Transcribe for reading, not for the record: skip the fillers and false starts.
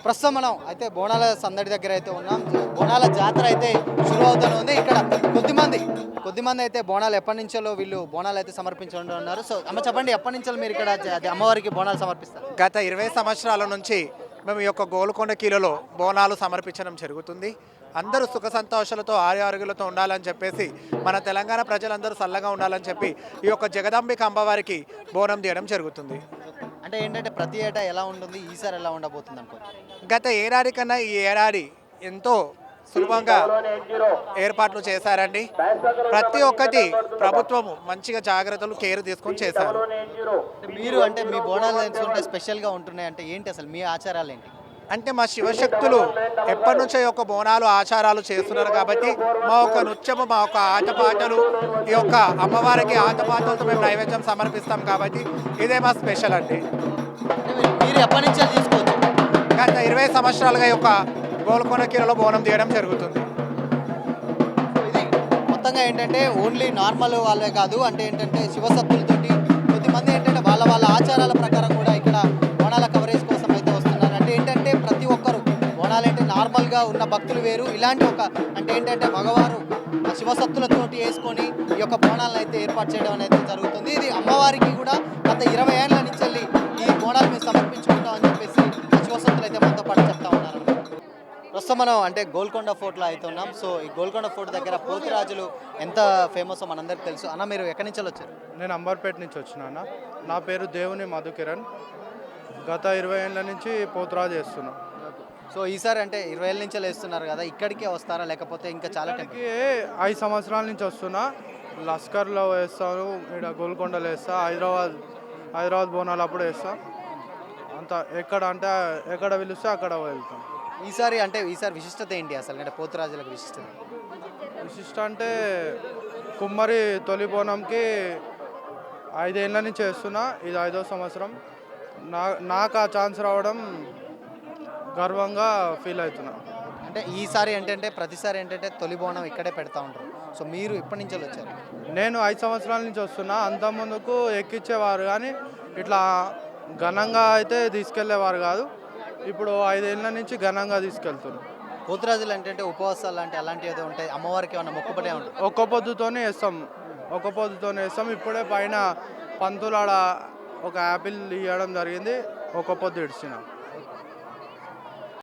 ప్రస్తుతం మనం అయితే బోనాల సందడి దగ్గర అయితే ఉన్నాం. బోనాల జాతర అయితే షురు అవుతూనే ఉంది. ఇక్కడ కొద్దిమంది అయితే బోనాలు ఎప్పటి నుంచో వీళ్ళు బోనాలు అయితే సమర్పించడం ఉన్నారు. సో అమ్మ చెప్పండి, ఎప్పటి నుంచో మీరు ఇక్కడ అమ్మవారికి బోనాలు సమర్పిస్తారు? గత 20 సంవత్సరాల నుంచి మేము ఈ యొక్క గోల్కొండ కిలలో బోనాలు సమర్పించడం జరుగుతుంది. అందరూ సుఖ సంతోషాలతో ఆరోగ్యాలతో ఉండాలని చెప్పేసి మన తెలంగాణ ప్రజలందరూ చల్లగా ఉండాలని చెప్పి ఈ యొక్క జగదాంబిక అమ్మవారికి బోనం తీయడం జరుగుతుంది. అంటే ఏంటంటే ప్రతి ఏటా ఎలా ఉంటుంది, ఈసారి ఎలా ఉండబోతుంది అనుకో? గత ఏడాది కన్నా ఈ ఏడాది ఎంతో సులభంగా ఏర్పాట్లు చేశారండి. ప్రతి ఒక్కటి ప్రభుత్వము మంచిగా జాగ్రత్తలు కేర్ తీసుకొని చేశారు. మీరు అంటే మీ బోనాలు తెలుసుకుంటే స్పెషల్గా ఉంటున్నాయి అంటే ఏంటి, అసలు మీ ఆచారాలు ఏంటి? అంటే మా శివశక్తులు ఎప్పటి నుంచో ఈ యొక్క బోనాలు ఆచారాలు చేస్తున్నారు కాబట్టి మా యొక్క నృత్యము, మా యొక్క ఆటపాటలు, ఈ యొక్క అమ్మవారికి ఆటపాటలతో మేము నైవేద్యం సమర్పిస్తాం కాబట్టి ఇదే మా స్పెషల్ అండి. మీరు ఎప్పటి నుంచో తీసుకోవచ్చు? గత 20 సంవత్సరాలుగా ఈ యొక్క గోల్కొండ కిలలో బోనం తీయడం జరుగుతుంది. ఇది మొత్తంగా ఏంటంటే ఓన్లీ నార్మల్ వాళ్ళే కాదు, అంటే ఏంటంటే శివసత్తులతోటి కొద్దిమంది ఏంటంటే వాళ్ళ ఆచారాల ప్రకారం కూడా ఇక్కడ బోనాల కవరేజ్ కోసం అయితే వస్తున్నారు. అంటే ఏంటంటే ప్రతి ఒక్కరు బోనాలు అంటే నార్మల్గా ఉన్న భక్తులు వేరు, ఇలాంటి ఒక అంటే ఏంటంటే మగవారు శివసత్తులతోటి వేసుకొని ఈ యొక్క బోనాలను అయితే ఏర్పాటు చేయడం అనేది జరుగుతుంది. ఇది అమ్మవారికి కూడా గత 20 ఏళ్ళ నుంచి వెళ్ళి ఈ బోనాలు మేము సమర్పించుకుంటాం అని చెప్పేసి శివసత్తులు అయితే మనతో పాటు చెప్తా ఉన్నారు. ప్రస్తుతం మనం అంటే గోల్కొండ ఫోర్ట్లో అయితే ఉన్నాం. సో ఈ గోల్కొండ ఫోర్ట్ దగ్గర పోతురాజులు ఎంత ఫేమస్ మనందరికి తెలుసు. అన్న మీరు ఎక్కడి నుంచి వచ్చారు? నేను అంబర్పేట నుంచి వచ్చిన అన్న. నా పేరు దేవుని మధుకిరణ్. గత 20 ఏళ్ళ నుంచి పోతురాజు చేస్తున్నా. సో ఈసారి అంటే 20 ఏళ్ళ నుంచి వేస్తున్నారు కదా, ఇక్కడికే వస్తారా లేకపోతే ఇంకా చాలా టైంకి? 5 సంవత్సరాల నుంచి వస్తున్నా. లస్కర్లో వేస్తాను, ఇక్కడ గోల్కొండలో వేస్తా, హైదరాబాద్ బోనాలు అప్పుడు వేస్తా. అంత ఎక్కడ పిలుస్తే అక్కడ వెళ్తాం. ఈసారి విశిష్టత ఏంటి అసలు, అంటే పోతురాజులకు విశిష్టత? విశిష్ట అంటే కుమ్మరి తొలి బోనంకి 5 ఏళ్ళ నుంచి వేస్తున్నా. ఇది 5వ సంవత్సరం. నాకు ఆ ఛాన్స్ రావడం గర్వంగా ఫీల్ అవుతున్నా. అంటే ఈసారి ఏంటంటే ప్రతిసారి ఏంటంటే తొలి బోనం ఇక్కడే పెడతా ఉంటారు. సో మీరు ఎప్పటి నుంచి వచ్చారు? నేను 5 సంవత్సరాల నుంచి వస్తున్నా. అంత ముందుకు ఎక్కించేవారు కానీ ఇట్లా ఘనంగా అయితే తీసుకెళ్లేవారు కాదు. ఇప్పుడు 5 ఏళ్ళ నుంచి ఘనంగా తీసుకెళ్తున్నారు. పోతురాజులు అంటే ఉపవాసాలు అంటే అలాంటివి ఏదో ఉంటాయి, అమ్మవారికి ఏమన్నా మొక్కుబడే ఉంటుంది? ఒక్క పొద్దుతోనే వేస్తాం. ఇప్పుడే పైన పంతులాడ ఒక యాపిల్ ఇవ్వడం జరిగింది, ఒక్క పొద్దు ఇడిచిన.